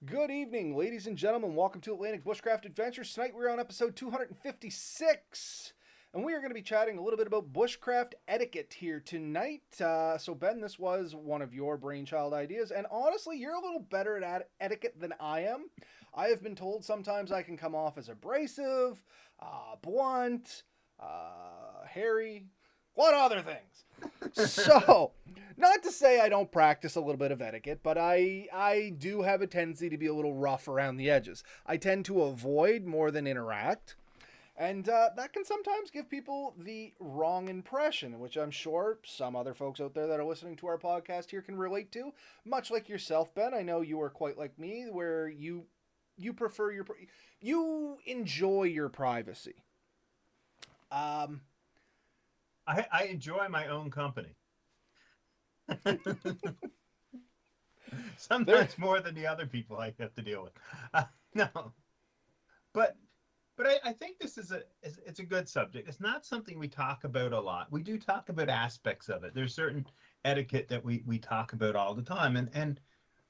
Good evening, ladies and gentlemen. Welcome to Atlantic Bushcraft Adventures. Tonight we're on episode 256, and we are going to be chatting a little bit about bushcraft etiquette here tonight. So, Ben, this was one of your brainchild ideas, and honestly, you're a little better at etiquette than I am. I have been told sometimes I can come off as abrasive, blunt, hairy, a lot of other things. So, not to say I don't practice a little bit of etiquette, but I do have a tendency to be a little rough around the edges. I tend to avoid more than interact, and that can sometimes give people the wrong impression, which I'm sure some other folks out there that are listening to our podcast here can relate to. Much like yourself, Ben, I know you are quite like me, where you prefer you enjoy your privacy. Um, I enjoy my own company. there, Sometimes more than the other people I have to deal with. No, but but I think this it's a good subject. It's not something we talk about a lot. We do talk about aspects of it. There's certain etiquette that we talk about all the time, and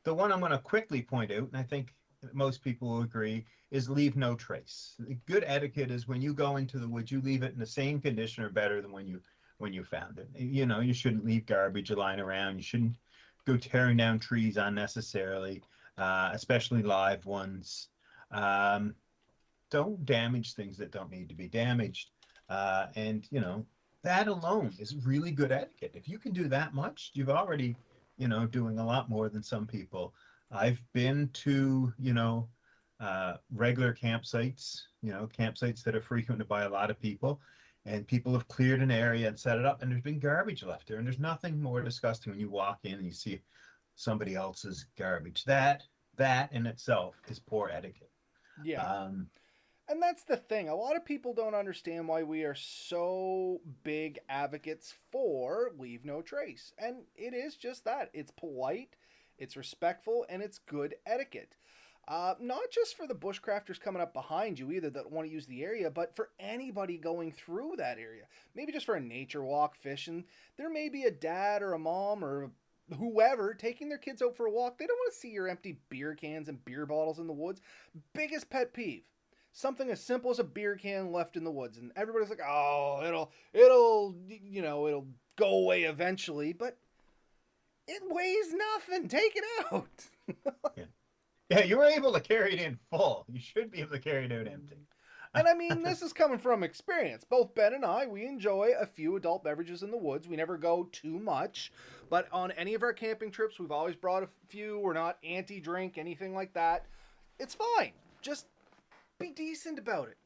the one I'm going to quickly point out, and I think most people will agree, is leave no trace. Good etiquette is when you go into the woods, you leave it in the same condition or better than when you found it. You shouldn't leave garbage lying around. You shouldn't go tearing down trees unnecessarily, especially live ones. Um, don't damage things that don't need to be damaged. And that alone is really good etiquette. If you can do that much, you've already doing a lot more than some people. I've been to, regular campsites that are frequented by a lot of people, and people have cleared an area and set it up, and there's been garbage left there, and there's nothing more disgusting when you walk in and you see somebody else's garbage. That in itself is poor etiquette. yeah. Um, And that's the thing. A lot of people don't understand why we are so big advocates for leave no trace. And it is just that. It's polite, it's respectful, and it's good etiquette. Not just for the bushcrafters coming up behind you either that want to use the area, but for anybody going through that area. Maybe just for a nature walk, fishing. There may be a dad or a mom or whoever taking their kids out for a walk. They don't want to see your empty beer cans and beer bottles in the woods. Biggest pet peeve, something as simple as a beer can left in the woods, and everybody's like, oh, it'll go away eventually, but it weighs nothing, take it out. yeah. Yeah, you were able to carry it in full. You should be able to carry it out empty. And I mean, this is coming from experience. Both Ben and I, we enjoy a few adult beverages in the woods. We never go too much, but on any of our camping trips, we've always brought a few. We're not anti-drink, anything like that. It's fine. Just be decent about it.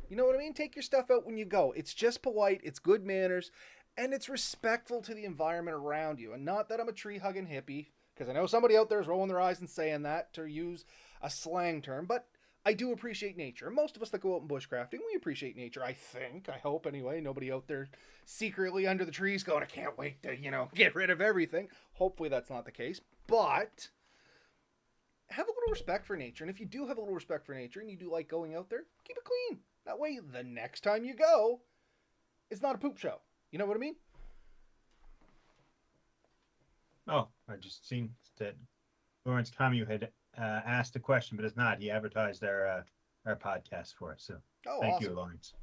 You know what I mean? Take your stuff out when you go. It's just polite, it's good manners, and it's respectful to the environment around you. And not that I'm a tree hugging hippie, because I know somebody out there is rolling their eyes and saying that to use a slang term, but I do appreciate nature. Most of us that go out in bushcrafting, we appreciate nature, I think. I hope, anyway. Nobody out there secretly under the trees going, I can't wait to, get rid of everything. Hopefully that's not the case. But have a little respect for nature. And if you do have a little respect for nature and you do like going out there, keep it clean. That way, the next time you go, it's not a poop show. You know what I mean? Oh, I just seen that Lawrence Camus had asked a question, but it's not. He advertised our podcast for us. So Oh, thank you, awesome. Lawrence.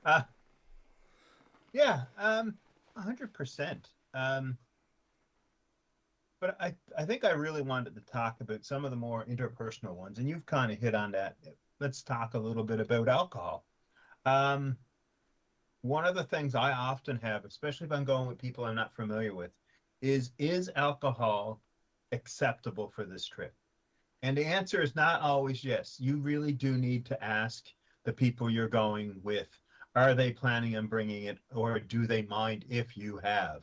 Uh, yeah, 100%. But I think I really wanted to talk about some of the more interpersonal ones, and you've kind of hit on that. Let's talk a little bit about alcohol. Um, One of the things I often have, especially if I'm going with people I'm not familiar with, is alcohol acceptable for this trip? And the answer is not always yes. You really do need to ask the people you're going with, are they planning on bringing it, or do they mind if you have?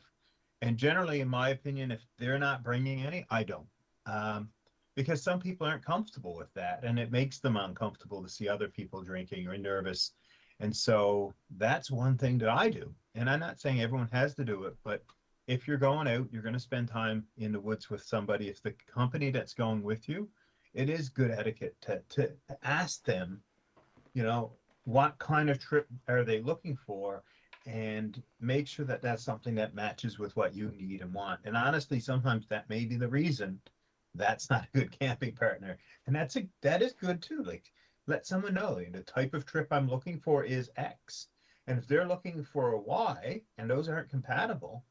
And generally, in my opinion, if they're not bringing any, I don't. Um, because some people aren't comfortable with that, and it makes them uncomfortable to see other people drinking or nervous. And so that's one thing that I do. And I'm not saying everyone has to do it, but if you're going out, you're going to spend time in the woods with somebody. If the company that's going with you, it is good etiquette to ask them, what kind of trip are they looking for, and make sure that that's something that matches with what you need and want. And honestly, sometimes that may be the reason that's not a good camping partner. And that is good too. Like, let someone know, like, the type of trip I'm looking for is X. And if they're looking for a Y and those aren't compatible,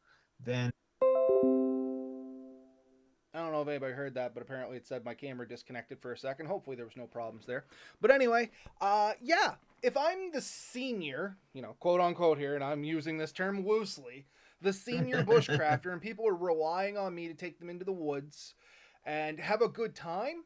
then I don't know if anybody heard that, but apparently it said my camera disconnected for a second. Hopefully there was no problems there. But anyway, yeah, if I'm the senior, quote unquote here, and I'm using this term loosely, the senior bushcrafter, and people are relying on me to take them into the woods and have a good time,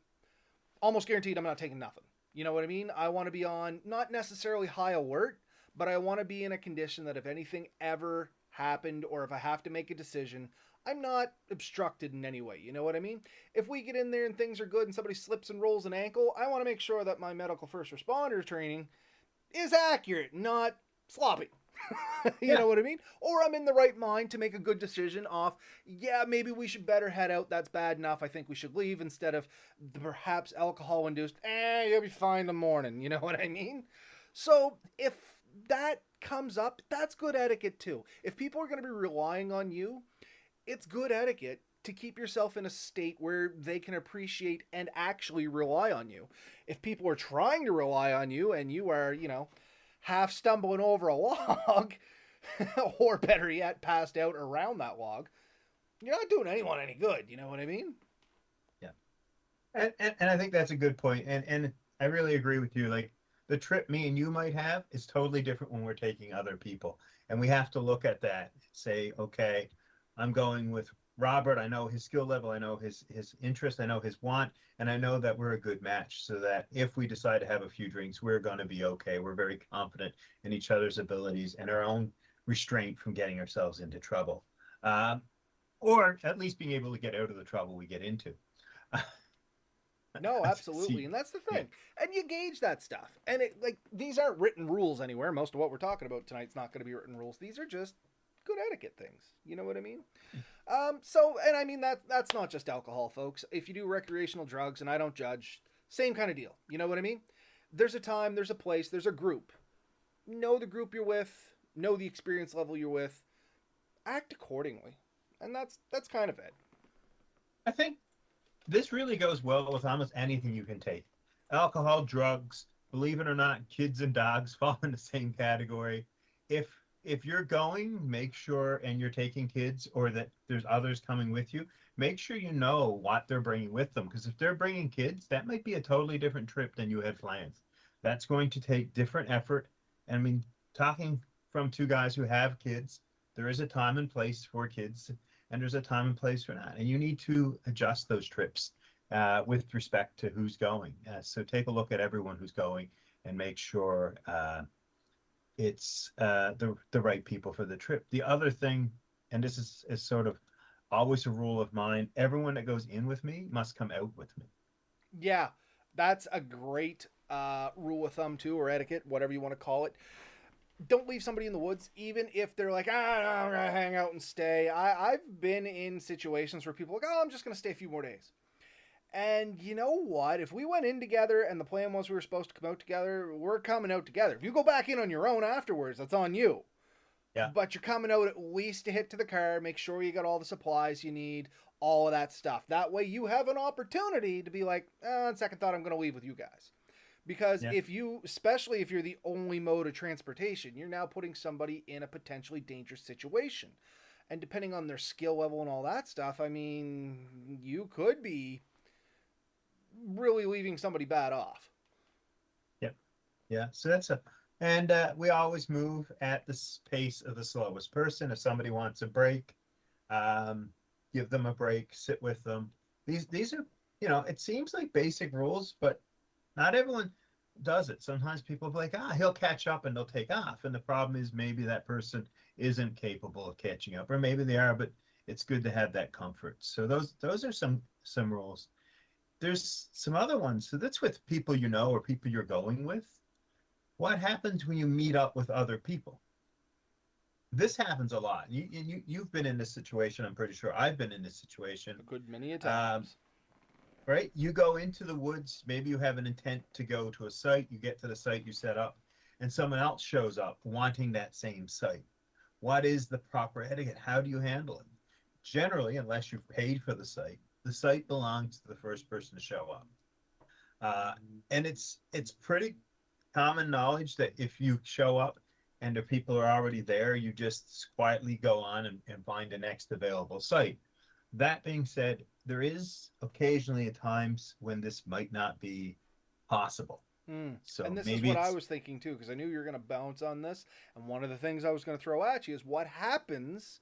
almost guaranteed I'm not taking nothing. You know what I mean? I want to be on not necessarily high alert, but I want to be in a condition that if anything ever happened or if I have to make a decision, I'm not obstructed in any way. You know what I mean? If we get in there and things are good and somebody slips and rolls an ankle, I want to make sure that my medical first responder training is accurate, not sloppy. You yeah, know what I mean? Or I'm in the right mind to make a good decision off, yeah, maybe we should better head out. That's bad enough. I think we should leave instead of the perhaps alcohol induced, you'll be fine in the morning. You know what I mean? So if that comes up, that's good etiquette too. If people are going to be relying on you, it's good etiquette to keep yourself in a state where they can appreciate and actually rely on you. If people are trying to rely on you and you are, half stumbling over a log, or better yet, passed out around that log, you're not doing anyone any good. You know what I mean? yeah. And I think that's a good point. And I really agree with you. Like, the trip me and you might have is totally different when we're taking other people. And we have to look at that, say, okay, I'm going with Robert. I know his skill level, I know his interest, I know his want, and I know that we're a good match so that if we decide to have a few drinks, we're going to be okay. We're very confident in each other's abilities and our own restraint from getting ourselves into trouble. Um, or at least being able to get out of the trouble we get into. No, absolutely. See, And that's the yeah, thing. And you gauge that stuff. And these aren't written rules anywhere. Most of what we're talking about tonight's not going to be written rules. These are just good etiquette things. You know what I mean? And I mean that's not just alcohol, folks. If you do recreational drugs, and I don't judge, same kind of deal. You know what I mean? There's a time, there's a place, there's a group. Know the group you're with, know the experience level you're with, act accordingly. And that's kind of it. I think this really goes well with almost anything you can take. Alcohol, drugs, believe it or not, kids and dogs fall in the same category. If if you're going, make sure, and you're taking kids or that there's others coming with you, make sure you know what they're bringing with them. Because if they're bringing kids, that might be a totally different trip than you had planned. That's going to take different effort. And I mean, talking from two guys who have kids, there is a time and place for kids and there's a time and place for that. And you need to adjust those trips with respect to who's going. So take a look at everyone who's going and make sure it's the right people for the trip. The other thing, and this is sort of always a rule of mine, everyone that goes in with me must come out with me. Yeah, that's a great rule of thumb too, or etiquette, whatever you want to call it. Don't leave somebody in the woods, even if they're like, I'm gonna hang out and stay. I've been in situations where people are like, I'm just gonna stay a few more days. And you know what? If we went in together and the plan was we were supposed to come out together, we're coming out together. If you go back in on your own afterwards, that's on you. Yeah, But you're coming out at least to hit to the car, make sure you got all the supplies you need, all of that stuff. That way you have an opportunity to be like, on second thought, I'm going to leave with you guys. Because yeah, if you, especially if you're the only mode of transportation, you're now putting somebody in a potentially dangerous situation. And depending on their skill level and all that stuff, I mean, you could be really leaving somebody bad off. yeah, yeah. So that's a, and we always move at the pace of the slowest person. If somebody wants a break, um, give them a break, sit with them. These are, it seems like basic rules, but not everyone does it. Sometimes people are like, he'll catch up and they'll take off. And the problem is maybe that person isn't capable of catching up, or maybe they are, but it's good to have that comfort. So those are some rules. There's some other ones. So that's with people or people you're going with. What happens when you meet up with other people? This happens a lot. You've been in this situation. I'm pretty sure I've been in this situation. A good many a Um, times. right? You go into the woods, maybe you have an intent to go to a site, you get to the site you set up, and someone else shows up wanting that same site. What is the proper etiquette? How do you handle it? Generally, unless you've paid for the site, the site belongs to the first person to show up. Uh, and it's pretty common knowledge that if you show up and the people are already there, you just quietly go on and find the next available site. That being said, there is occasionally at times when this might not be possible. Mm. And So this is maybe what I it's was thinking too, because I knew you were going to bounce on this. And one of the things I was going to throw at you is what happens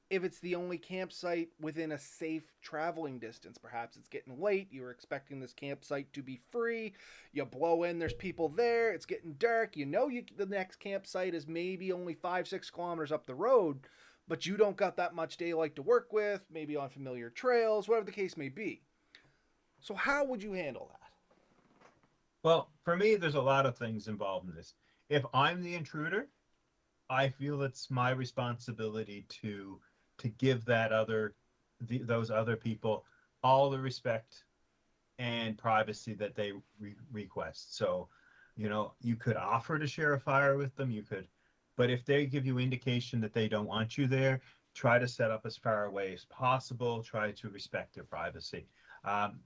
if it's the only campsite within a safe traveling distance. Perhaps it's getting late, you're expecting this campsite to be free, you blow in, there's people there, it's getting dark, the next campsite is maybe only 5-6 kilometers up the road, but you don't got that much daylight to work with, maybe on familiar trails, whatever the case may be. So how would you handle that? well, for me, there's a lot of things involved in this. If I'm the intruder, I feel it's my responsibility to give those other people all the respect and privacy that they request. So, you could offer to share a fire with them. You could, but if they give you indication that they don't want you there, try to set up as far away as possible. Try to respect their privacy. Um,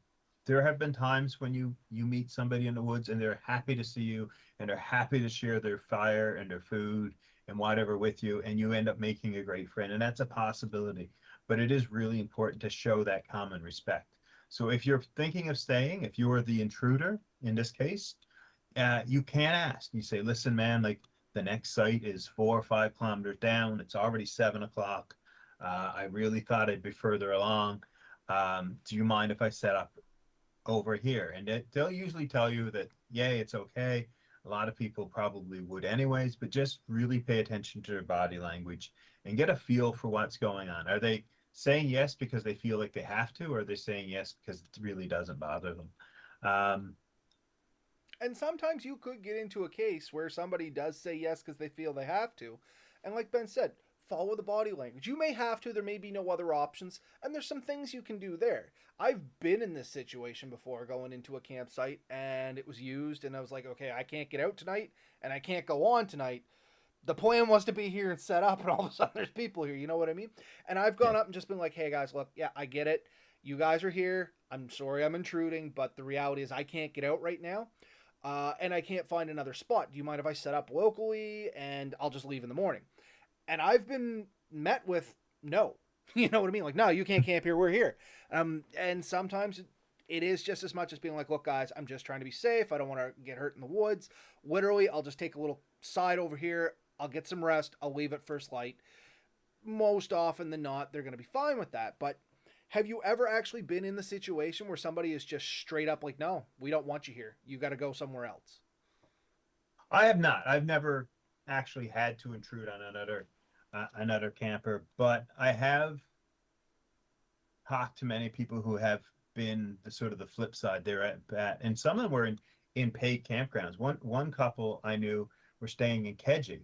there have been times when you meet somebody in the woods and they're happy to see you and they're happy to share their fire and their food and whatever with you, and you end up making a great friend, and that's a possibility. But it is really important to show that common respect. So if you're thinking of staying, if you are the intruder in this case, you can ask. You say, "Listen, man, like the next site is 4 or 5 kilometers down. It's already 7 o'clock. I really thought I'd be further along. Do you mind if I set up over here?" And they'll usually tell you that, yeah, it's okay. A lot of people probably would anyways, but just really pay attention to their body language and get a feel for what's going on. Are they saying yes because they feel like they have to, or are they saying yes because it really doesn't bother them? Um, And sometimes you could get into a case where somebody does say yes because they feel they have to. And like Ben said, follow the body language. You may have to, there may be no other options, and there's some things you can do there. I've been in this situation before going into a campsite and it was used, and I was like, okay, I can't get out tonight and I can't go on tonight. The plan was to be here and set up, and all of a sudden there's people here. You know what I mean? And I've yeah. gone up and just been like, hey guys, look, yeah, I get it. You guys are here. I'm sorry I'm intruding, but the reality is I can't get out right now. And I can't find another spot. Do you mind if I set up locally and I'll just leave in the morning? And I've been met with no. You know what I mean? Like, no, you can't camp here. We're here. And sometimes it is just as much as being like, look, guys, I'm just trying to be safe. I don't want to get hurt in the woods. Literally, I'll just take a little side over here. I'll get some rest. I'll leave at first light. Most often than not, they're going to be fine with that. But have you ever actually been in the situation where somebody is just straight up like, no, we don't want you here. You got to go somewhere else? I have not. I've never actually had to intrude on another camper, but I have talked to many people who have been the sort of the flip side there at and some of them were in paid campgrounds. One couple I knew were staying in Keji,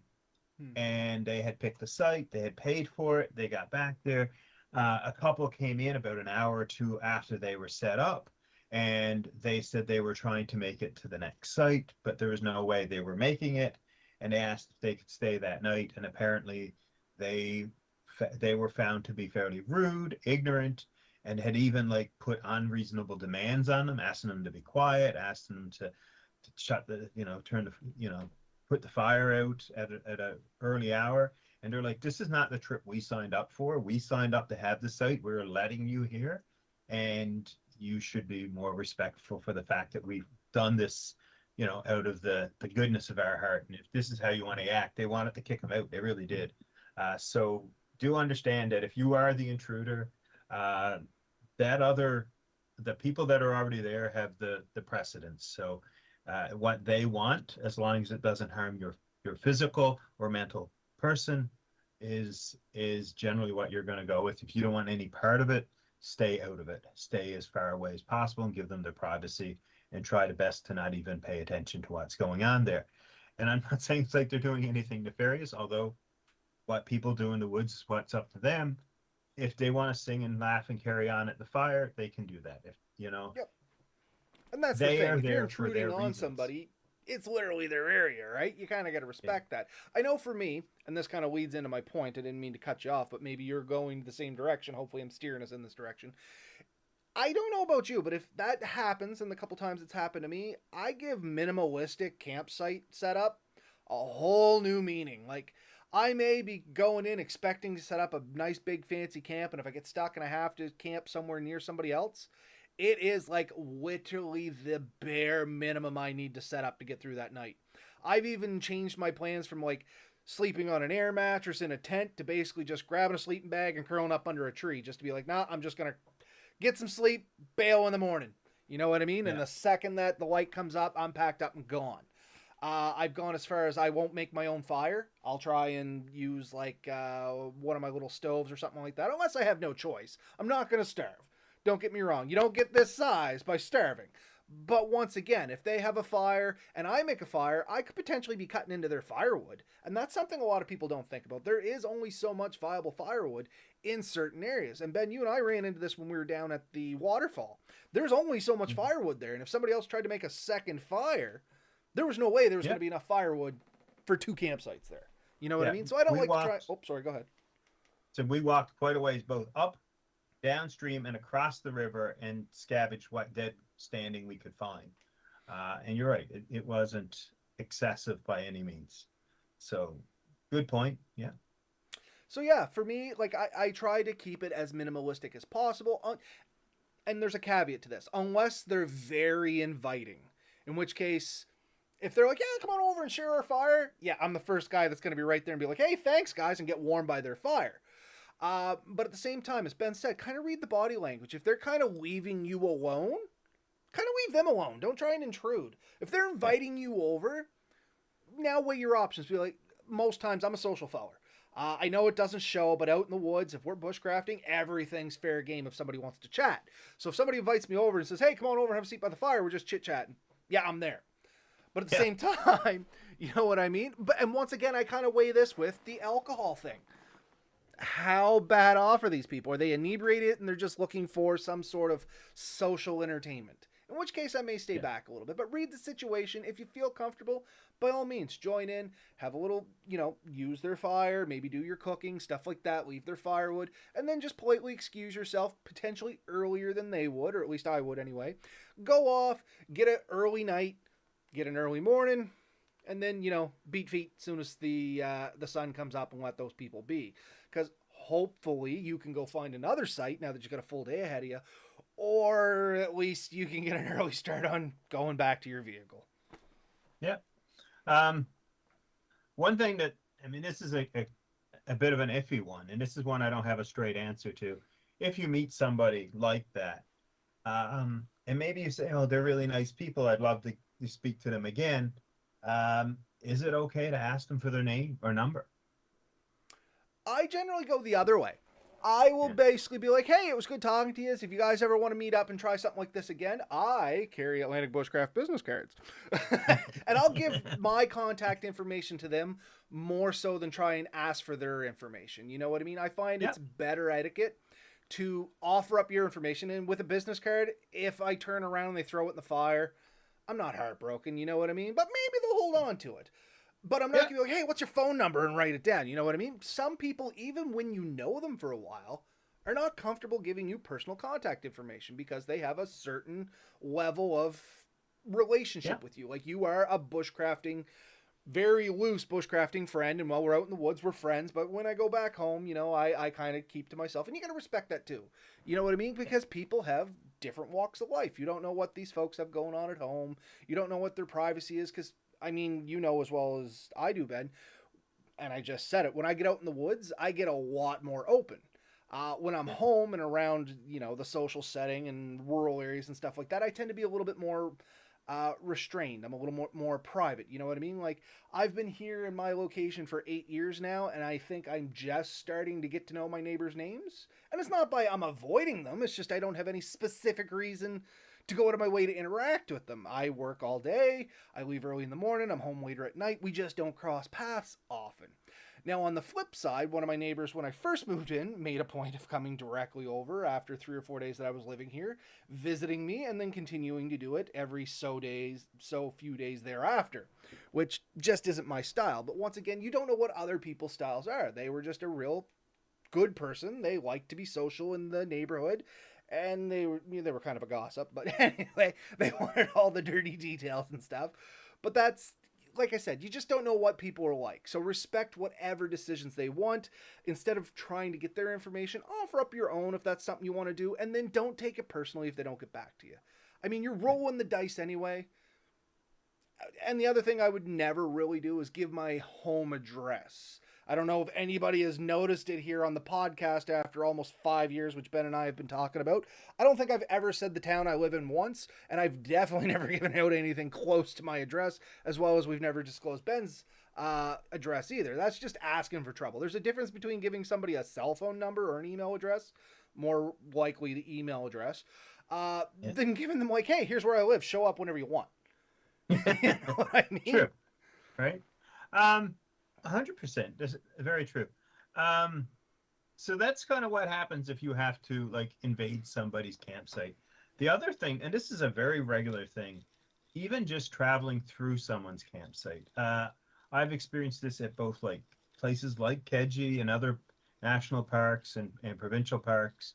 Hmm. and they had picked the site, they had paid for it, they got back there. A couple came in about an hour or two after they were set up, and they said they were trying to make it to the next site, but there was no way they were making it, and they asked if they could stay that night, and apparently they they were found to be fairly rude, ignorant, and had even like put unreasonable demands on them, asking them to be quiet, asking them to shut the, turn the, put the fire out at a early hour. And they're like, this is not the trip we signed up for. We signed up to have the site. We're letting you here. And you should be more respectful for the fact that we've done this, out of the goodness of our heart. And if this is how you want to act, they wanted to kick them out. They really did. So do understand that if you are the intruder, uh, that other, the people that are already there have the precedence. So what they want, as long as it doesn't harm your physical or mental person, is generally what you're going to go with. If you don't want any part of it, stay out of it. Stay as far away as possible and give them their privacy, and try the best to not even pay attention to what's going on there. And I'm not saying it's like they're doing anything nefarious, although what people do in the woods is what's up to them. If they want to sing and laugh and carry on at the fire, they can do that. If Yep. And that's the they thing. are If you're there for intruding their on reasons. somebody, it's literally their area, right? You kind of got to Yeah. respect that. I know for me, and this kind of leads into my point. I didn't mean to cut you off, but maybe you're going the same direction. Hopefully, I'm steering us in this direction. I don't know about you, but if that happens, and the couple times it's happened to me, I give minimalistic campsite setup a whole new meaning. Like, I may be going in expecting to set up a nice big fancy camp, and if I get stuck and I have to camp somewhere near somebody else, it is like literally the bare minimum I need to set up to get through that night. I've even changed my plans from like sleeping on an air mattress in a tent to basically just grabbing a sleeping bag and curling up under a tree just to be like, nah, I'm just going to get some sleep, bail in the morning. You know what I mean? And Yeah. the second that the light comes up, I'm packed up and gone. I've gone as far as I won't make my own fire. I'll try and use like one of my little stoves or something like that, unless I have no choice. I'm not going to starve. Don't get me wrong. You don't get this size by starving. But once again, if they have a fire and I make a fire, I could potentially be cutting into their firewood. And that's something a lot of people don't think about. There is only so much viable firewood in certain areas. And Ben, you and I ran into this when we were down at the waterfall. There's only so much Mhm. firewood there. And if somebody else tried to make a second fire, there was no way there was Yeah. going to be enough firewood for 2 campsites there. You know what I Yeah. mean? So I don't We like to try. walked. Oh, sorry. Go ahead. So we walked quite a ways, both up, downstream, and across the river, and scavenged what dead standing we could find. And you're right; it wasn't excessive by any means. So, good point. Yeah. So yeah, for me, like I try to keep it as minimalistic as possible. And there's a caveat to this, unless they're very inviting, in which case, if they're like, yeah, come on over and share our fire, yeah, I'm the first guy that's going to be right there and be like, hey, thanks, guys, and get warmed by their fire. But at the same time, as Ben said, kind of read the body language. If they're kind of leaving you alone, kind of leave them alone. Don't try and intrude. If they're Yeah. inviting you over, now weigh your options. Be like, most times I'm a social feller. I know it doesn't show, but out in the woods, if we're bushcrafting, everything's fair game if somebody wants to chat. So if somebody invites me over and says, hey, come on over and have a seat by the fire, we're just chit chatting. Yeah, I'm there. But at the Yeah. same time, you know what I mean? And once again, I kind of weigh this with the alcohol thing. How bad off are these people? Are they inebriated and they're just looking for some sort of social entertainment? In which case, I may stay Yeah. back a little bit. But read the situation. If you feel comfortable, by all means, join in. Have a little, use their fire. Maybe do your cooking, stuff like that. Leave their firewood. And then just politely excuse yourself, potentially earlier than they would, or at least I would anyway. Go off, get an early night, get an early morning, and then beat feet as soon as the sun comes up and let those people be, because hopefully you can go find another site now that you've got a full day ahead of you, or at least you can get an early start on going back to your vehicle. Yeah. One thing that, I mean, this is a bit of an iffy one, and this is one I don't have a straight answer to. If you meet somebody like that, and maybe you say, oh, they're really nice people, I'd love to speak to them again. Is it okay to ask them for their name or number? I generally go the other way. I will Yeah. basically be like, hey, it was good talking to you. If you guys ever want to meet up and try something like this again, I carry Atlantic Bushcraft business cards. And I'll give my contact information to them more so than try and ask for their information. You know what I mean? I find Yeah. it's better etiquette to offer up your information. And with a business card, if I turn around and they throw it in the fire, I'm not heartbroken. You know what I mean? But maybe they'll hold on to it. But I'm not Yeah. going to be like, hey, what's your phone number and write it down. You know what I mean? Some people, even when you know them for a while, are not comfortable giving you personal contact information because they have a certain level of relationship Yeah. with you. Like you are a bushcrafting, very loose bushcrafting friend. And while we're out in the woods, we're friends. But when I go back home, I kind of keep to myself. And you got to respect that too. You know what I mean? Because people have different walks of life. You don't know what these folks have going on at home. You don't know what their privacy is because I mean, you know as well as I do, Ben, and I just said it. When I get out in the woods, I get a lot more open. When I'm Yeah. home and around, the social setting and rural areas and stuff like that, I tend to be a little bit more restrained. I'm a little more private. You know what I mean? Like I've been here in my location for 8 years now, and I think I'm just starting to get to know my neighbors' names. And it's not by I'm avoiding them. It's just I don't have any specific reason to go out of my way to interact with them. I work all day. I leave early in the morning. I'm home later at night. We just don't cross paths often. Now, on the flip side, one of my neighbors, when I first moved in, made a point of coming directly over after 3 or 4 days that I was living here, visiting me, and then continuing to do it every so few days thereafter, which just isn't my style. But once again, you don't know what other people's styles are. They were just a real good person. They like to be social in the neighborhood. and they were kind of a gossip, but anyway, they wanted all the dirty details and stuff. But that's, like I said, you just don't know what people are like. So respect whatever decisions they want. Instead of trying to get their information, offer up your own if that's something you want to do, and then don't take it personally if they don't get back to you. I mean, you're rolling the dice anyway. And the other thing I would never really do is give my home address. I don't know if anybody has noticed it here on the podcast after almost 5 years, which Ben and I have been talking about. I don't think I've ever said the town I live in once, and I've definitely never given out anything close to my address, as well as we've never disclosed Ben's address either. That's just asking for trouble. There's a difference between giving somebody a cell phone number or an email address, more likely the email address, Yeah. than giving them like, hey, here's where I live. Show up whenever you want. You know what I mean? True, right? 100%. That's very true. So that's kind of what happens if you have to like invade somebody's campsite. The other thing, and this is a very regular thing, even just traveling through someone's campsite. I've experienced this at both like places like Keji and other national parks and provincial parks,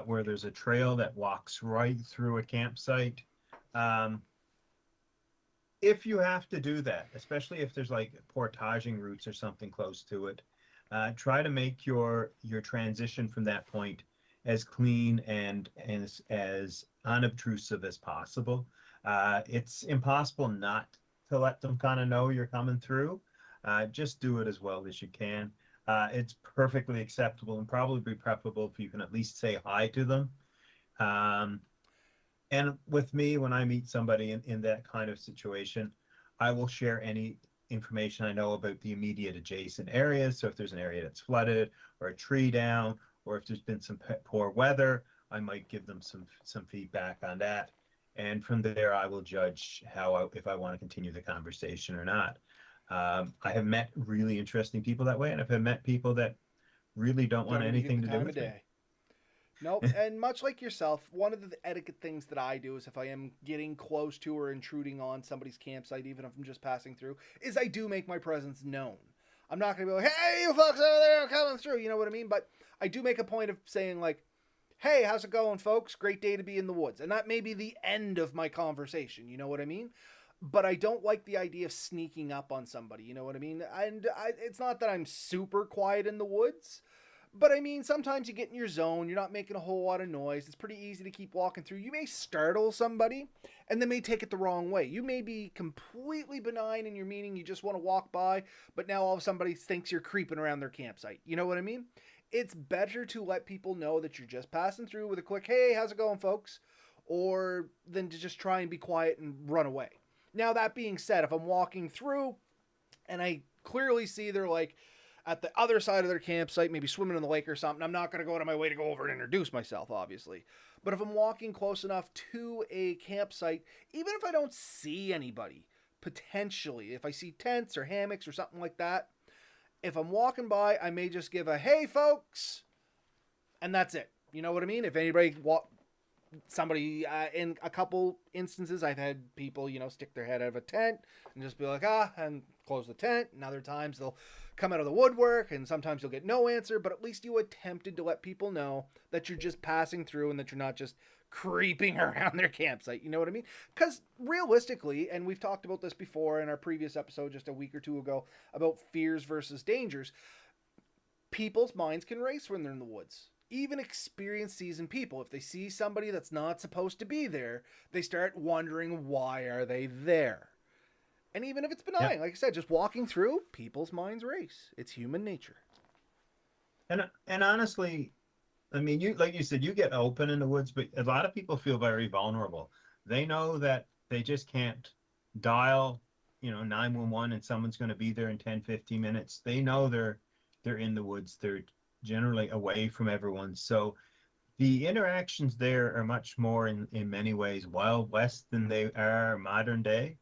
where there's a trail that walks right through a campsite. If you have to do that, especially if there's like portaging routes or something close to it, try to make your transition from that point as clean and as unobtrusive as possible. It's impossible not to let them kind of know you're coming through. Just do it as well as you can. It's perfectly acceptable and probably preferable if you can at least say hi to them. And with me, when I meet somebody in that kind of situation, I will share any information I know about the immediate adjacent areas. So if there's an area that's flooded or a tree down, or if there's been some poor weather, I might give them some feedback on that. And from there, I will judge if I want to continue the conversation or not. I have met really interesting people that way, and I've met people that really don't want anything to do with me. Nope. And much like yourself, one of the etiquette things that I do is if I am getting close to or intruding on somebody's campsite, even if I'm just passing through, is I do make my presence known. I'm not going to be like, hey, you folks over there, I'm coming through. You know what I mean? But I do make a point of saying, like, hey, how's it going, folks? Great day to be in the woods. And that may be the end of my conversation. You know what I mean? But I don't like the idea of sneaking up on somebody. You know what I mean? And it's not that I'm super quiet in the woods. But I mean, sometimes you get in your zone, you're not making a whole lot of noise. It's pretty easy to keep walking through. You may startle somebody and they may take it the wrong way. You may be completely benign in your meaning, you just want to walk by, but now all of somebody thinks you're creeping around their campsite. You know what I mean? It's better to let people know that you're just passing through with a quick, hey, how's it going, folks? Or than to just try and be quiet and run away. Now, that being said, if I'm walking through and I clearly see they're like, at the other side of their campsite, maybe swimming in the lake or something, I'm not going to go out of my way to go over and introduce myself, obviously. But if I'm walking close enough to a campsite, even if I don't see anybody, potentially, if I see tents or hammocks or something like that, if I'm walking by, I may just give a, hey, folks, and that's it. You know what I mean? If anybody somebody in a couple instances I've had people stick their head out of a tent and just be like and close the tent, and other times they'll come out of the woodwork, and sometimes you'll get no answer, but at least you attempted to let people know that you're just passing through and that you're not just creeping around their campsite. You know what I mean? Because realistically, and we've talked about this before in our previous episode just a week or two ago about fears versus dangers, people's minds can race when they're in the woods. Even experienced seasoned people, if they see somebody that's not supposed to be there, they start wondering, why are they there? And even if it's benign, Yeah. like I said, just walking through, people's minds race. It's human nature. And honestly, I mean, you like you said, you get open in the woods, but a lot of people feel very vulnerable. They know that they just can't dial, 911 and someone's going to be there in 10, 15 minutes. They know they're in the woods. They're generally away from everyone. So the interactions there are much more in many ways Wild West than they are modern day,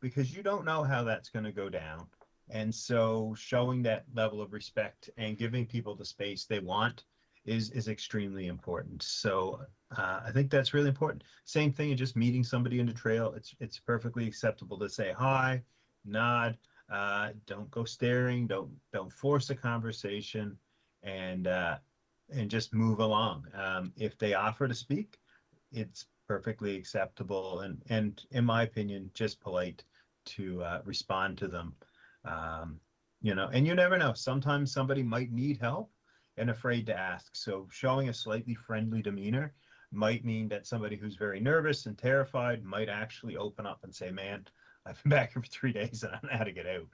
because you don't know how that's going to go down. And so showing that level of respect and giving people the space they want is extremely important. So I think that's really important. Same thing in just meeting somebody in the trail. It's perfectly acceptable to say hi, nod, don't go staring, don't force a conversation, and and just move along. If they offer to speak, it's perfectly acceptable and in my opinion, just polite to respond to them. Um, and you never know. Sometimes somebody might need help and afraid to ask. So showing a slightly friendly demeanor might mean that somebody who's very nervous and terrified might actually open up and say, "Man, I've been back here for 3 days and I don't know how to get And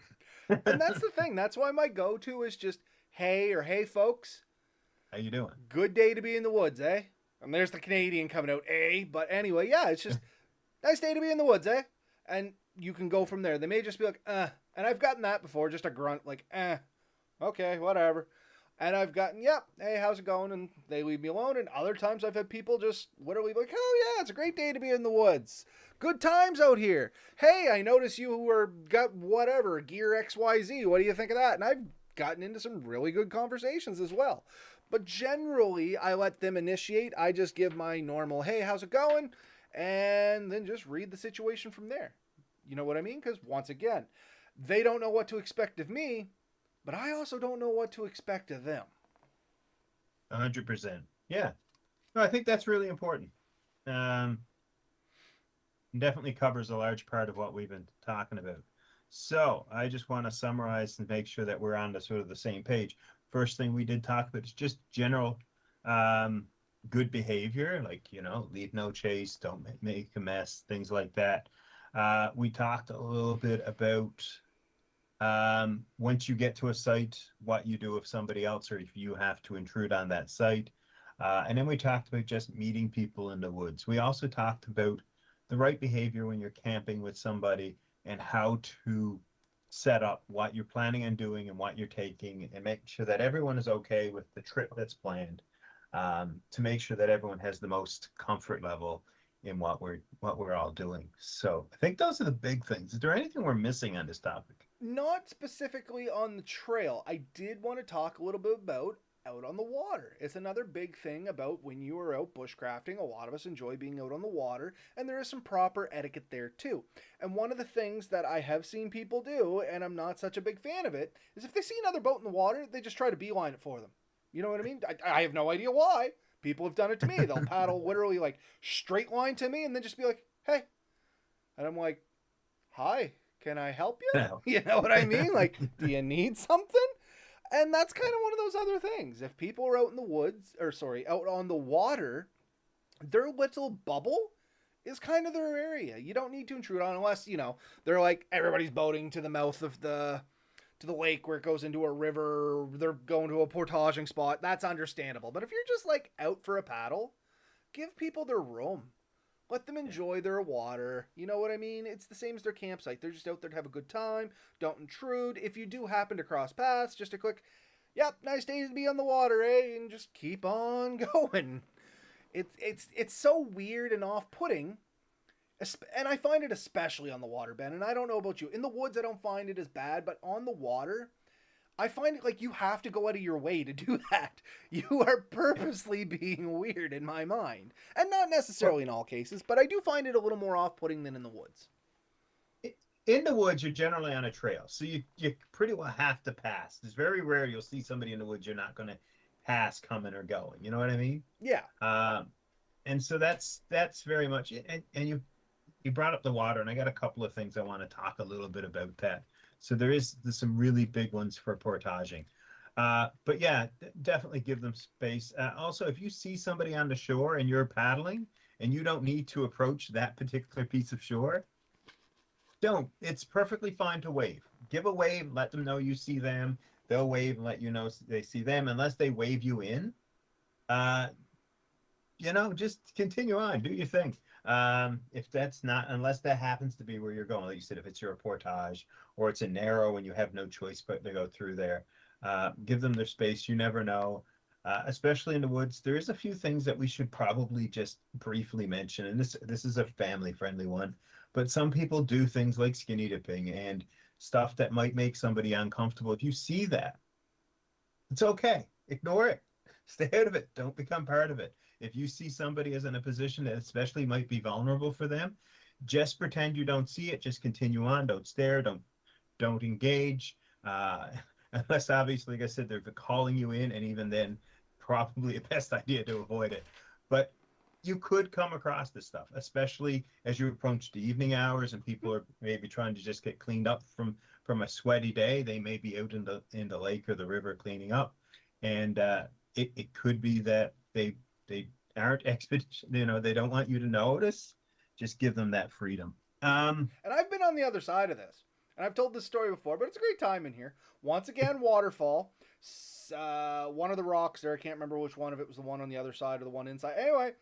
out." that's the thing. That's why my go-to is just, hey, or hey, folks, How you doing? good day to be in the woods, eh? And there's the Canadian coming out, eh? But anyway, yeah, it's just nice day to be in the woods, eh? And you can go from there. They may just be like, and I've gotten that before, just a grunt, like, okay, whatever. And I've gotten, yep, hey, how's it going? And they leave me alone. And other times I've had people just literally be like, oh yeah, it's a great day to be in the woods. Good times out here. Hey, I notice you were got whatever gear XYZ. What do you think of that? And I've gotten into some really good conversations as well. But generally, I let them initiate. I just give my normal, hey, how's it going? And then just read the situation from there. You know what I mean? Because once again, they don't know what to expect of me, but I also don't know what to expect of them. 100%. Yeah. No, I think that's really important. Um, Definitely covers a large part of what we've been talking about. So I just want to summarize and make sure that we're on the sort of the same page. First thing we did talk about is just general um, good behavior, like, leave no chase, don't make a mess, things like that. We talked a little bit about once you get to a site, what you do if somebody else or if you have to intrude on that site. And then we talked about just meeting people in the woods. We also talked about the right behavior when you're camping with somebody and how to set up what you're planning on doing and what you're taking and make sure that everyone is okay with the trip that's planned, to make sure that everyone has the most comfort level in what we're all doing. So I think those are the big things. Is there anything we're missing on this topic? Not specifically on the trail. I did want to talk a little bit about out on the water. It's another big thing about when you are out bushcrafting. A lot of us enjoy being out on the water, and there is some proper etiquette there too. And one of the things that I have seen people do, and I'm not such a big fan of it, is if they see another boat in the water, they just try to beeline it for them. You know what I mean? I have no idea why. People have done it to me. They'll paddle literally like straight line to me and then just be like, hey. And I'm like, hi, can I help you? No. You know what I mean? Like, do you need something? And that's kind of one of those other things. If people are out in the woods, or sorry, out on the water, their little bubble is kind of their area. You don't need to intrude on unless, they're like everybody's boating to the mouth of the lake where it goes into a river, or they're going to a portaging spot. That's understandable. But if you're just like out for a paddle, give people their room. Let them enjoy their water. You know what I mean? It's the same as their campsite. They're just out there to have a good time. Don't intrude. If you do happen to cross paths, just a quick, yep, nice day to be on the water, eh? And just keep on going. It's so weird and off-putting. And I find it especially on the water, Ben. And I don't know about you. In the woods, I don't find it as bad. But on the water, I find it like you have to go out of your way to do that. You are purposely being weird in my mind. And not necessarily in all cases, but I do find it a little more off-putting than in the woods. In the woods, you're generally on a trail, so you pretty well have to pass. It's very rare you'll see somebody in the woods you're not going to pass coming or going. You know what I mean? Yeah. And so that's very much it. And you brought up the water, and I got a couple of things I want to talk a little bit about that. So there's some really big ones for portaging. But yeah, definitely give them space. Also, if you see somebody on the shore and you're paddling and you don't need to approach that particular piece of shore, don't. It's perfectly fine to wave. Give a wave, let them know you see them. They'll wave and let you know they see them. Unless they wave you in, just continue on, do your thing. If that's not, unless that happens to be where you're going, like you said, if it's your portage or it's a narrow and you have no choice but to go through there, give them their space. You never know, especially in the woods. There is a few things that we should probably just briefly mention, and this is a family-friendly one, but some people do things like skinny dipping and stuff that might make somebody uncomfortable. If you see that, it's okay. Ignore it. Stay out of it. Don't become part of it. If you see somebody is in a position that especially might be vulnerable for them, just pretend you don't see it. Just continue on. Don't stare. Don't engage. Unless obviously, like I said, they're calling you in, and even then, probably the best idea to avoid it. But you could come across this stuff, especially as you approach the evening hours and people are maybe trying to just get cleaned up from a sweaty day. They may be out in the lake or the river cleaning up, and it could be that they aren't expedition. They don't want you to notice. Just give them that freedom. And I've been on the other side of this, and I've told this story before, but it's a great time in here. Once again, waterfall. One of the rocks there, I can't remember which one, if it was the one on the other side or the one inside. Anyway,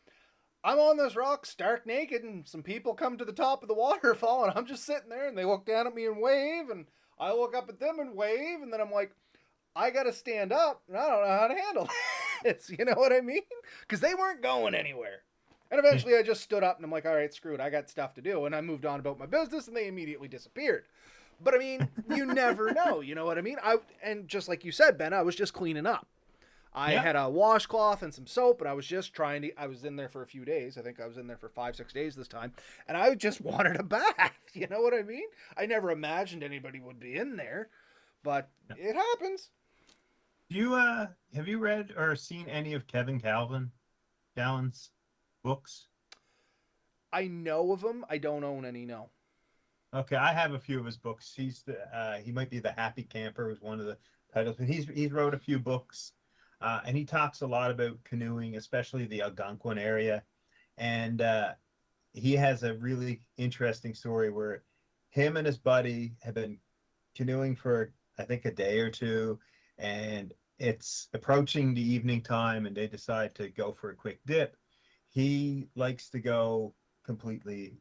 I'm on this rock, stark naked, and some people come to the top of the waterfall, and I'm just sitting there, and they look down at me and wave, and I look up at them and wave, and then I'm like, I gotta stand up, and I don't know how to handle this. You know what I mean? Because they weren't going anywhere. And eventually I just stood up and I'm like, all right, screw it. I got stuff to do. And I moved on about my business and they immediately disappeared. But I mean, you never know. You know what I mean? And just like you said, Ben, I was just cleaning up. I had a washcloth and some soap and I was just I was in there for a few days. I think I was in there for 5-6 days this time. And I just wanted a bath. You know what I mean? I never imagined anybody would be in there, but it happens. Have you read or seen any of Kevin Callan's books? I know of him. I don't own any, no. Okay, I have a few of his books. He might be the Happy Camper was one of the titles, but he's wrote a few books, and he talks a lot about canoeing, especially the Algonquin area, and he has a really interesting story where him and his buddy have been canoeing for I think a day or two, and it's approaching the evening time, and they decide to go for a quick dip. He likes to go completely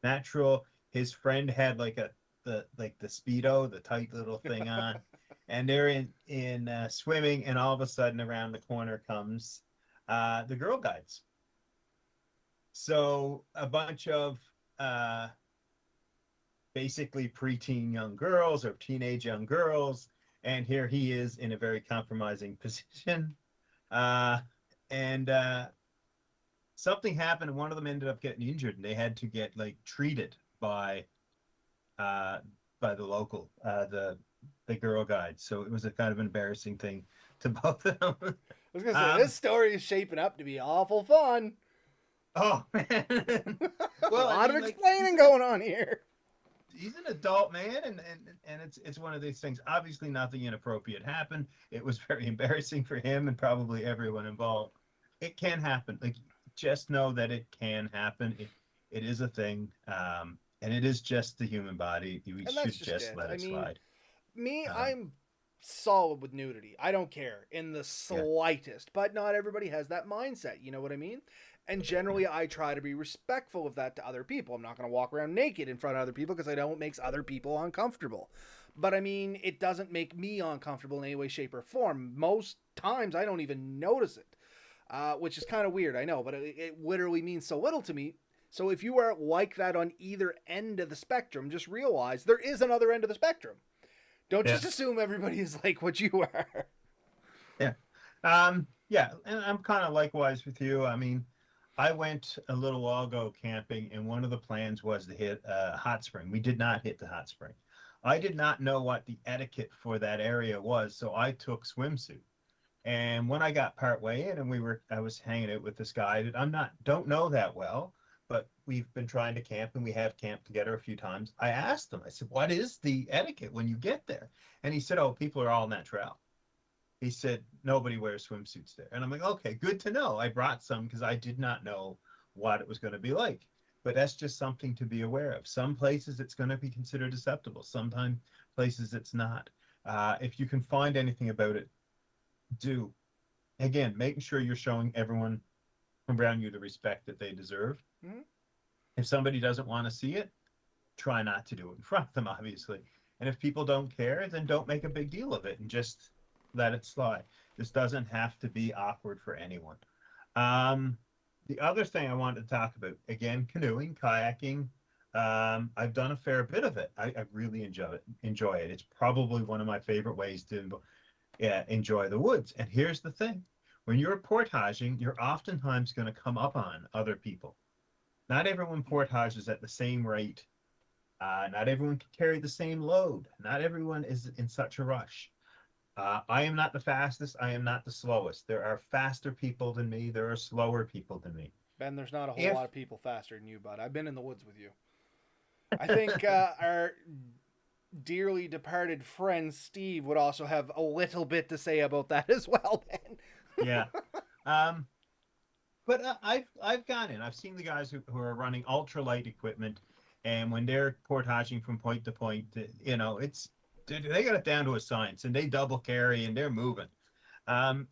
natural. His friend had like the Speedo, the tight little thing on, and they're in swimming, and all of a sudden around the corner comes the Girl Guides. So a bunch of basically preteen young girls or teenage young girls, and here he is in a very compromising position, and something happened and one of them ended up getting injured and they had to get like treated by the local the Girl Guide. So it was a kind of embarrassing thing to both of them. I was gonna say this story is shaping up to be awful fun. Oh man. Well, a lot of explaining going on here. He's an adult man, and it's one of these things. Obviously nothing inappropriate happened. It was very embarrassing for him and probably everyone involved. It can happen. Like, just know that it can happen. It is a thing, and it is just the human body. We should just let it slide. I'm solid with nudity. I don't care in the slightest, but not everybody has that mindset. You know what I mean? And generally, I try to be respectful of that to other people. I'm not going to walk around naked in front of other people because I know it makes other people uncomfortable. But I mean, it doesn't make me uncomfortable in any way, shape, or form. Most times, I don't even notice it, which is kind of weird, I know, but it literally means so little to me. So if you are like that on either end of the spectrum, just realize there is another end of the spectrum. Don't just assume everybody is like what you are. Yeah. Yeah, and I'm kind of likewise with you. I mean, I went a little while ago camping, and one of the plans was to hit a hot spring. We did not hit the hot spring. I did not know what the etiquette for that area was, so I took swimsuit. And when I got part way in, and I was hanging out with this guy that don't know that well, but we've been trying to camp, and we have camped together a few times. I asked him, I said, "What is the etiquette when you get there?" And he said, "Oh, people are all natural." He said, "Nobody wears swimsuits there." And I'm like, okay, good to know. I brought some because I did not know what it was going to be like. But that's just something to be aware of. Some places it's going to be considered acceptable. Sometimes places it's not. If you can find anything about it, do. Again, making sure you're showing everyone around you the respect that they deserve. Mm-hmm. If somebody doesn't want to see it, try not to do it in front of them, obviously. And if people don't care, then don't make a big deal of it and just let it slide. This doesn't have to be awkward for anyone. The other thing I wanted to talk about, again, canoeing, kayaking. I've done a fair bit of it. I really enjoy it. It's probably one of my favorite ways to enjoy the woods. And here's the thing. When you're portaging, you're oftentimes going to come up on other people. Not everyone portages at the same rate. Not everyone can carry the same load. Not everyone is in such a rush. I am not the fastest. I am not the slowest. There are faster people than me. There are slower people than me. Ben, there's not a whole If lot of people faster than you, bud. I've been in the woods with you. I think our dearly departed friend Steve would also have a little bit to say about that as well, Ben. yeah, um, but I've gone in. I've seen the guys who are running ultralight equipment, and when they're portaging from point to point, it's they got it down to a science, and they double carry and they're moving.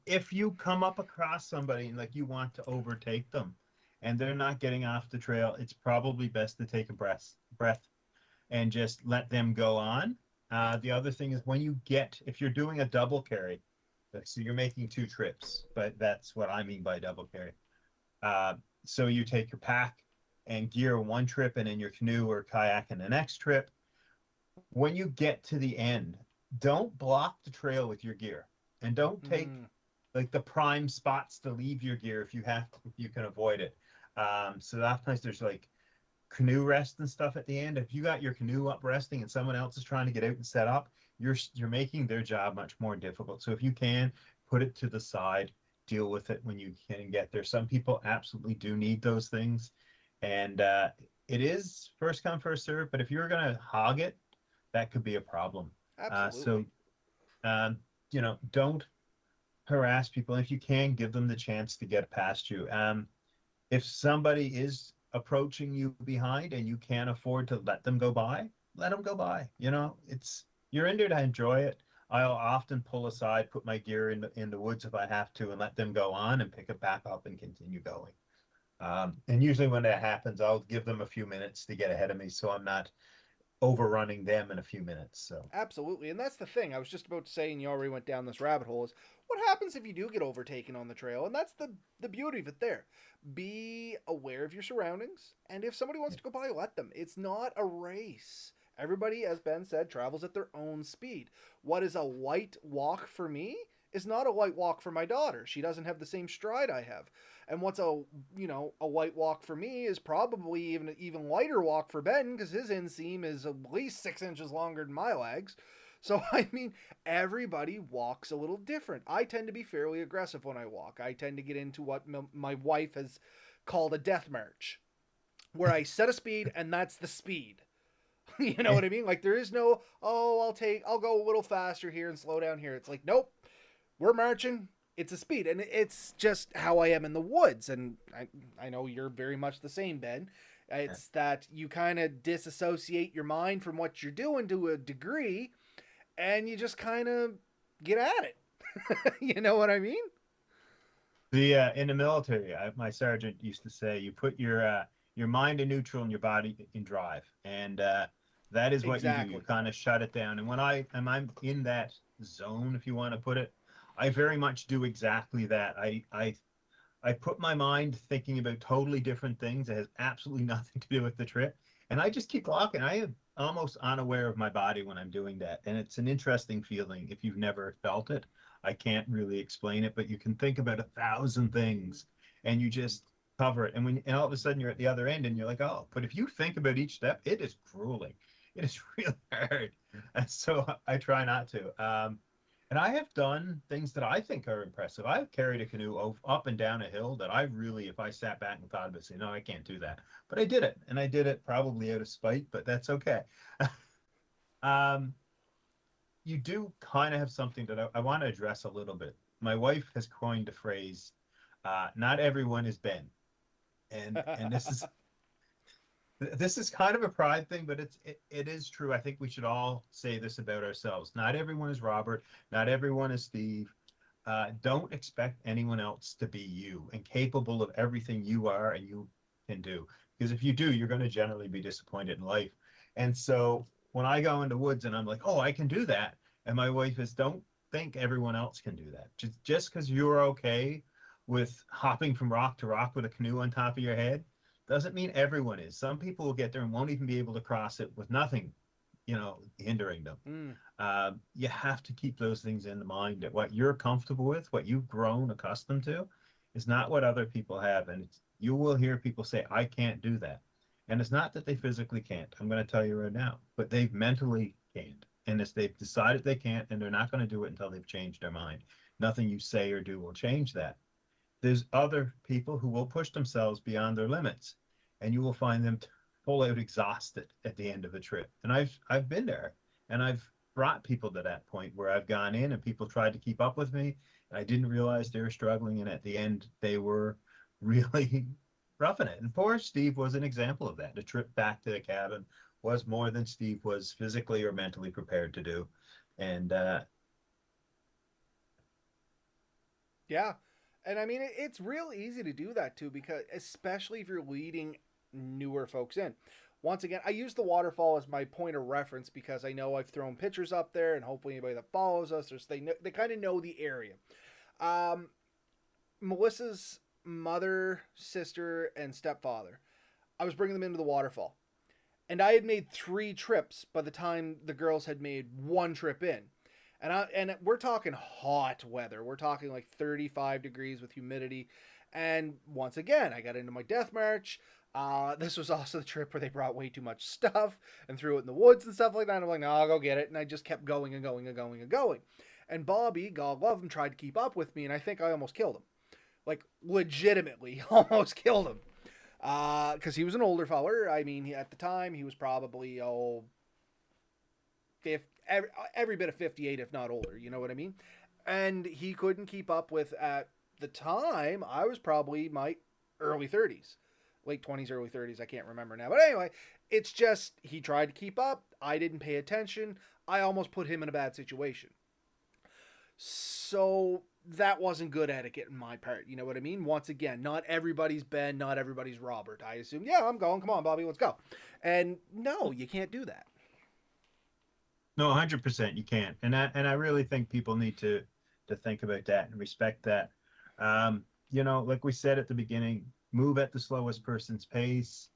If you come up across somebody and like you want to overtake them, and they're not getting off the trail, it's probably best to take a breath and just let them go on. The other thing is when you get, if you're doing a double carry, so you're making two trips, but that's what I mean by double carry. Uh, so you take your pack and gear one trip and then your canoe or kayak in the next trip. When you get to the end, don't block the trail with your gear and don't take Mm, like the prime spots to leave your gear if you have to, if you can avoid it. So that times there's like canoe rest and stuff at the end. If you got your canoe up resting and someone else is trying to get out and set up, you're making their job much more difficult. So if you can put it to the side, deal with it when you can get there. Some people absolutely do need those things, and it is first come first serve. But if you're gonna hog it, that could be a problem. So absolutely. don't harass people. If you can, give them the chance to get past you. If somebody is approaching you behind and you can't afford to let them go by, let them go by. It's you're in there to enjoy it. I'll often pull aside, put my gear in the woods if I have to, and let them go on and pick it back up and continue going. And usually when that happens, I'll give them a few minutes to get ahead of me, so I'm not overrunning them in a few minutes. So Absolutely. And that's the thing. I was just about to say, and you already went down this rabbit hole, is what happens if you do get overtaken on the trail? And that's the beauty of it there. Be aware of your surroundings, and if somebody wants yeah, to go by, let them. It's not a race. Everybody, as Ben said, travels at their own speed. What is a light walk for me is not a light walk for my daughter. She doesn't have the same stride I have. And what's a light walk for me is probably even lighter walk for Ben because his inseam is at least 6 inches longer than my legs. So I mean, everybody walks a little different. I tend to be fairly aggressive when I walk. I tend to get into what my wife has called a death march, where I set a speed and that's the speed. You know what I mean? Like there is no, oh, I'll go a little faster here and slow down here. It's like, nope, we're marching. It's a speed, and it's just how I am in the woods. And I know you're very much the same, Ben. It's that you kind of disassociate your mind from what you're doing to a degree, and you just kind of get at it. You know what I mean? the in the military, my sergeant used to say, you put your mind in neutral and your body in drive, and that is what you do. You Exactly. kind of shut it down. And when I'm in that zone, if you want to put it, I very much do exactly that. I put my mind thinking about totally different things that has absolutely nothing to do with the trip, and I just keep walking. I am almost unaware of my body when I'm doing that, and it's an interesting feeling. If you've never felt it, I can't really explain it, but you can think about 1,000 things, and you just cover it. And all of a sudden you're at the other end, and you're like, oh, but if you think about each step, it is grueling. It is really hard, and so I try not to. And I have done things that I think are impressive. I've carried a canoe up and down a hill that I really, if I sat back and thought about it, say, no, I can't do that. But I did it. And I did it probably out of spite, but that's okay. um, you do kind of have something that I want to address a little bit. My wife has coined the phrase, not everyone is Ben. And this is kind of a pride thing, but it is true. I think we should all say this about ourselves. Not everyone is Robert. Not everyone is Steve. Don't expect anyone else to be you and capable of everything you are and you can do. Because if you do, you're going to generally be disappointed in life. And so when I go into woods and I'm like, oh, I can do that, and my wife is, don't think everyone else can do that. Just because you're okay with hopping from rock to rock with a canoe on top of your head doesn't mean everyone is. Some people will get there and won't even be able to cross it with nothing, hindering them. Mm, You have to keep those things in mind, that what you're comfortable with, what you've grown accustomed to, is not what other people have. And you will hear people say, I can't do that. And it's not that they physically can't. I'm going to tell you right now, but they mentally can't. And if they've decided they can't, and they're not going to do it until they've changed their mind. Nothing you say or do will change that. There's other people who will push themselves beyond their limits, and you will find them full out exhausted at the end of a trip. And I've been there, and I've brought people to that point where I've gone in and people tried to keep up with me, and I didn't realize they were struggling, and at the end they were really roughing it. And poor Steve was an example of that. The trip back to the cabin was more than Steve was physically or mentally prepared to do. And Yeah. And I mean, it's real easy to do that too, because especially if you're leading newer folks in. Once again, I use the waterfall as my point of reference because I know I've thrown pictures up there, and hopefully anybody that follows us, or they kind of know the area. Um, Melissa's mother, sister, and stepfather, I was bringing them into the waterfall, and I had made 3 trips by the time the girls had made 1 trip in. And we're talking hot weather. We're talking like 35 degrees with humidity. And once again, I got into my death march. This was also the trip where they brought way too much stuff and threw it in the woods and stuff like that. And I'm like, no, I'll go get it. And I just kept going and going and going and going. And Bobby, God love him, tried to keep up with me. And I think I almost killed him. Like, legitimately almost killed him. Because he was an older feller. I mean, at the time, he was probably, 50, every bit of 58, if not older. You know what I mean? And he couldn't keep up with, at the time, I was probably my early 30s. Late 20s, early 30s. I can't remember now. But anyway, it's just, he tried to keep up. I didn't pay attention. I almost put him in a bad situation. So that wasn't good etiquette in my part. You know what I mean? Once again, not everybody's Ben, not everybody's Robert. I assume, yeah, I'm going. Come on, Bobby, let's go. And no, you can't do that. no, 100% you can't. And I really think people need to think about that and respect that. Like we said at the beginning, move at the slowest person's pace.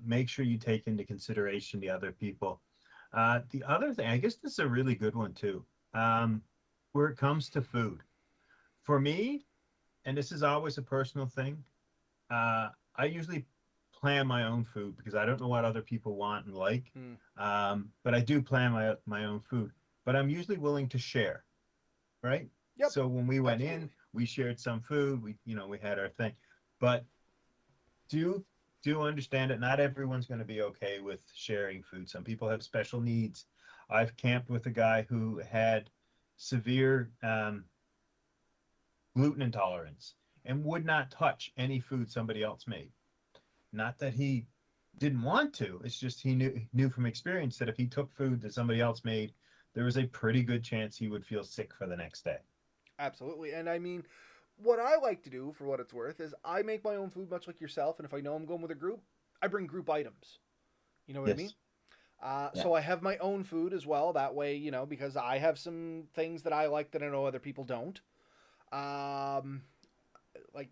Make sure you take into consideration the other people. The other thing, I guess this is a really good one too, where it comes to food. For me, and this is always a personal thing, I usually plan my own food because I don't know what other people want and like. But I do plan my own food. But I'm usually willing to share, right? Yep. So when we went Absolutely. in, we shared some food. We had our thing. But do understand that not everyone's going to be okay with sharing food. Some people have special needs. I've camped with a guy who had severe gluten intolerance and would not touch any food somebody else made. Not that he didn't want to, it's just he knew from experience that if he took food that somebody else made, there was a pretty good chance he would feel sick for the next day. Absolutely. And I mean, what I like to do, for what it's worth, is I make my own food much like yourself. And if I know I'm going with a group, I bring group items. You know what I mean? Yes. Yeah. So I have my own food as well. That way, because I have some things that I like that I know other people don't. Like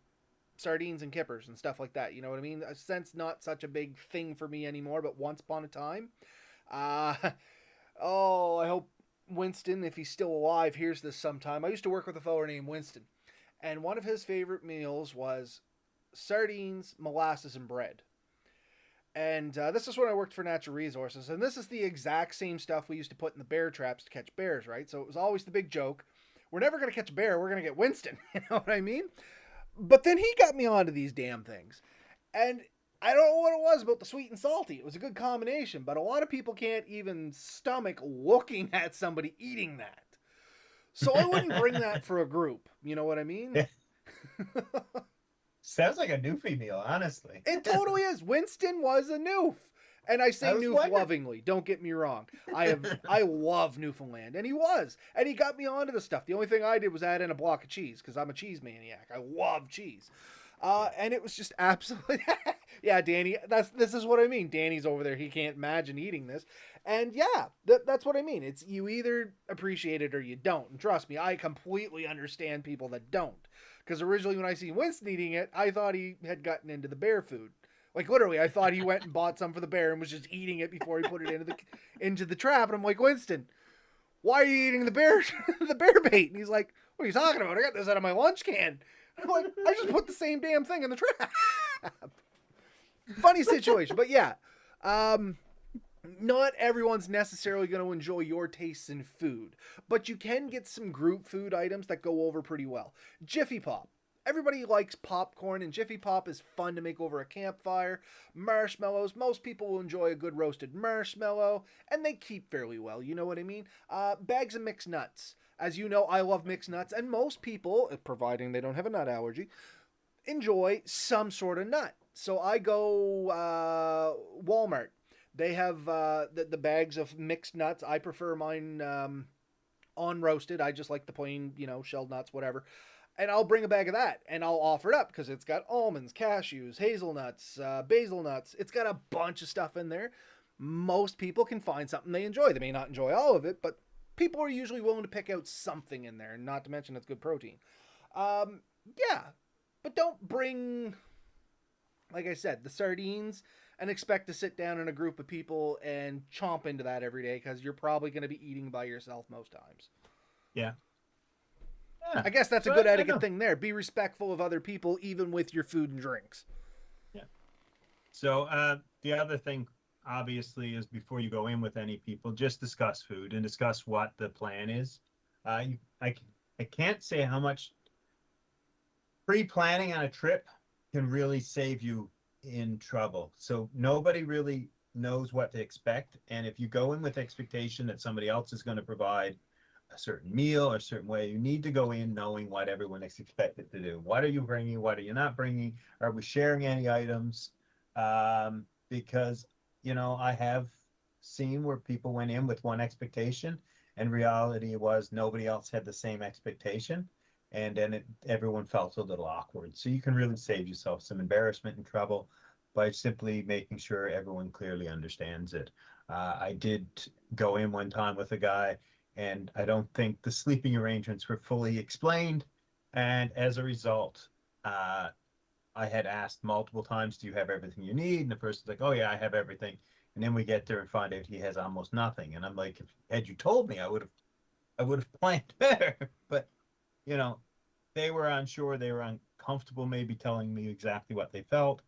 sardines and kippers and stuff like that. You know what I mean? A sense not such a big thing for me anymore, but once upon a time. Uh, I hope Winston, if he's still alive, hears this sometime. I used to work with a fellow named Winston, and one of his favorite meals was sardines, molasses, and bread. And this is when I worked for Natural Resources, and this is the exact same stuff we used to put in the bear traps to catch bears, right? So it was always the big joke. We're never going to catch a bear. We're going to get Winston. You know what I mean? But then he got me onto these damn things. And I don't know what it was about the sweet and salty. It was a good combination, but a lot of people can't even stomach looking at somebody eating that. So I wouldn't bring that for a group. You know what I mean? Sounds like a newfie meal, honestly. It totally is. Winston was a noof. And I say I was noof wondering. lovingly. Don't get me wrong. I love Newfoundland. And he was. And he got me onto the stuff. The only thing I did was add in a block of cheese because I'm a cheese maniac. I love cheese. And it was just absolutely... Yeah, Danny, this is what I mean. Danny's over there. He can't imagine eating this. And yeah, that's what I mean. It's you either appreciate it or you don't. And trust me, I completely understand people that don't. Because originally when I seen Winston eating it, I thought he had gotten into the bear food. Like literally, I thought he went and bought some for the bear and was just eating it before he put it into the trap. And I'm like, Winston, why are you eating the bear bait? And he's like, what are you talking about? I got this out of my lunch can. I'm like, I just put the same damn thing in the trap. Funny situation, but yeah. Not everyone's necessarily going to enjoy your tastes in food, but you can get some group food items that go over pretty well. Jiffy Pop. Everybody likes popcorn, and Jiffy Pop is fun to make over a campfire. Marshmallows. Most people will enjoy a good roasted marshmallow, and they keep fairly well. You know what I mean? Bags of mixed nuts. As you know, I love mixed nuts, and most people, providing they don't have a nut allergy, enjoy some sort of nut. So I go Walmart. They have the bags of mixed nuts. I prefer mine on roasted. I just like the plain, shelled nuts, whatever. And I'll bring a bag of that and I'll offer it up because it's got almonds, cashews, hazelnuts, basil nuts. It's got a bunch of stuff in there. Most people can find something they enjoy. They may not enjoy all of it, but people are usually willing to pick out something in there, not to mention it's good protein. Yeah, but don't bring, like I said, the sardines and expect to sit down in a group of people and chomp into that every day because you're probably going to be eating by yourself most times. Yeah. Yeah. I guess that's a good etiquette thing there. Be respectful of other people, even with your food and drinks. Yeah. So the other thing, obviously, is before you go in with any people, just discuss food and discuss what the plan is. I can't say how much pre-planning on a trip can really save you in trouble. So nobody really knows what to expect. And if you go in with expectation that somebody else is going to provide a certain meal or a certain way, you need to go in knowing what everyone is expected to do. What are you bringing? What are you not bringing? Are we sharing any items? Because, I have seen where people went in with one expectation and reality was nobody else had the same expectation. And then everyone felt a little awkward. So you can really save yourself some embarrassment and trouble by simply making sure everyone clearly understands it. I did go in one time with a guy, and I don't think the sleeping arrangements were fully explained. And as a result, I had asked multiple times, do you have everything you need? And the person's like, oh yeah, I have everything. And then we get there and find out he has almost nothing. And I'm like, had you told me, I would have planned better. But, they were unsure, they were uncomfortable maybe telling me exactly what they felt.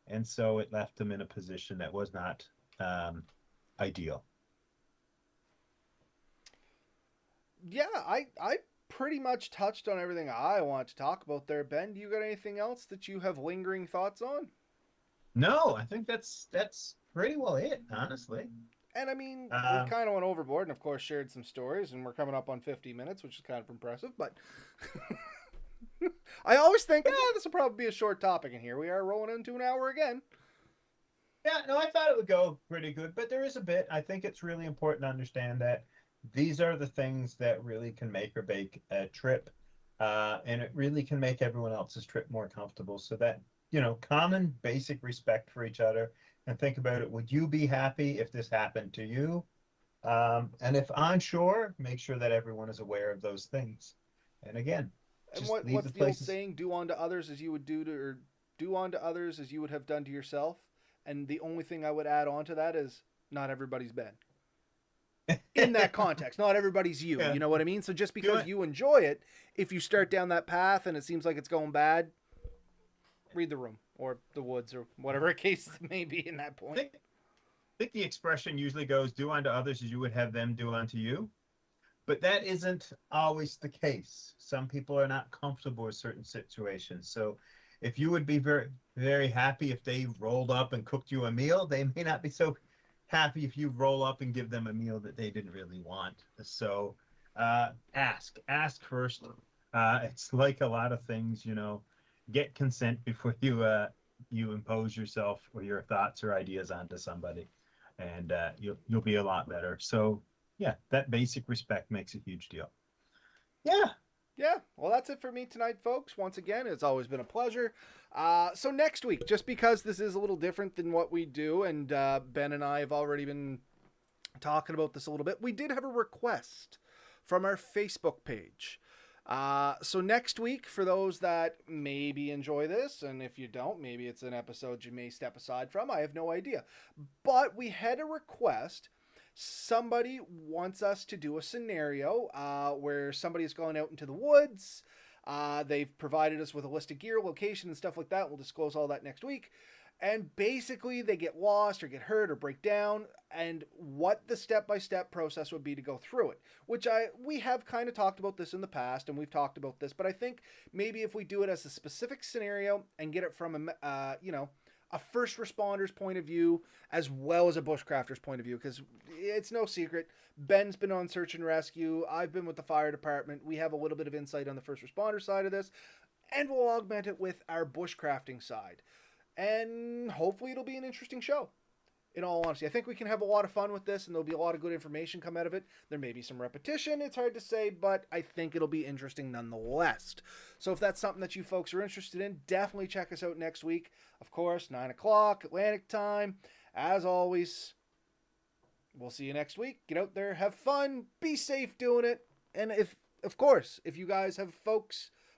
And so it left them in a position that was not ideal. Yeah, I pretty much touched on everything I want to talk about there. Ben, do you got anything else that you have lingering thoughts on? No, I think that's pretty well it, honestly. And I mean, we kind of went overboard and, of course, shared some stories, and we're coming up on 50 minutes, which is kind of impressive. But I always think, this will probably be a short topic, and here we are rolling into an hour again. Yeah, no, I thought it would go pretty good, but there is a bit. I think it's really important to understand that these are the things that really can make or break a trip, and it really can make everyone else's trip more comfortable. So that, common basic respect for each other, and think about it. Would you be happy if this happened to you? And if unsure, make sure that everyone is aware of those things. And again, and what's the old saying? Do unto others as you would do unto others as you would have done to yourself. And the only thing I would add on to that is not everybody's Ben. In that context, not everybody's you. Yeah. You know what I mean? So just because you enjoy it, if you start down that path and it seems like it's going bad, read the room or the woods or whatever case it may be in that point. I think the expression usually goes, do unto others as you would have them do unto you. But that isn't always the case. Some people are not comfortable with certain situations. So if you would be very, very happy if they rolled up and cooked you a meal, they may not be so happy if you roll up and give them a meal that they didn't really want. So ask first. It's like a lot of things, get consent before you impose yourself or your thoughts or ideas onto somebody, and you'll be a lot better. So yeah, that basic respect makes a huge deal. Yeah, well, that's it for me tonight, folks. Once again, it's always been a pleasure. So next week, just because this is a little different than what we do, and Ben and I have already been talking about this a little bit, we did have a request from our Facebook page. So next week, for those that maybe enjoy this, and if you don't, maybe it's an episode you may step aside from, I have no idea. But we had a request. Somebody wants us to do a scenario where somebody is going out into the woods. They've provided us with a list of gear, location, and stuff like that. We'll disclose all that next week. And basically, they get lost or get hurt or break down, and what the step-by-step process would be to go through it. Which we have kind of talked about this in the past, and we've talked about this, but I think maybe if we do it as a specific scenario and get it from a first responder's point of view as well as a bushcrafter's point of view, because it's no secret. Ben's been on search and rescue. I've been with the fire department. We have a little bit of insight on the first responder side of this, and we'll augment it with our bushcrafting side. And hopefully it'll be an interesting show. In all honesty, I think we can have a lot of fun with this, and there'll be a lot of good information come out of it. There may be some repetition, it's hard to say, but I think it'll be interesting nonetheless. So if that's something that you folks are interested in, definitely check us out next week. Of course, 9 o'clock Atlantic time. As always, we'll see you next week. Get out there, have fun, be safe doing it. And if you guys have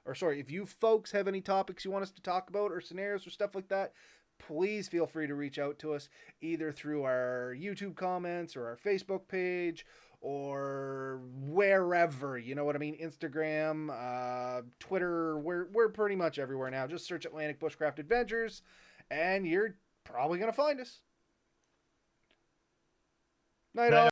if you folks have any topics you want us to talk about or scenarios or stuff like that, please feel free to reach out to us either through our YouTube comments or our Facebook page or wherever, you know what I mean? Instagram, Twitter, we're pretty much everywhere now. Just search Atlantic Bushcraft Adventures and you're probably going to find us. Night all.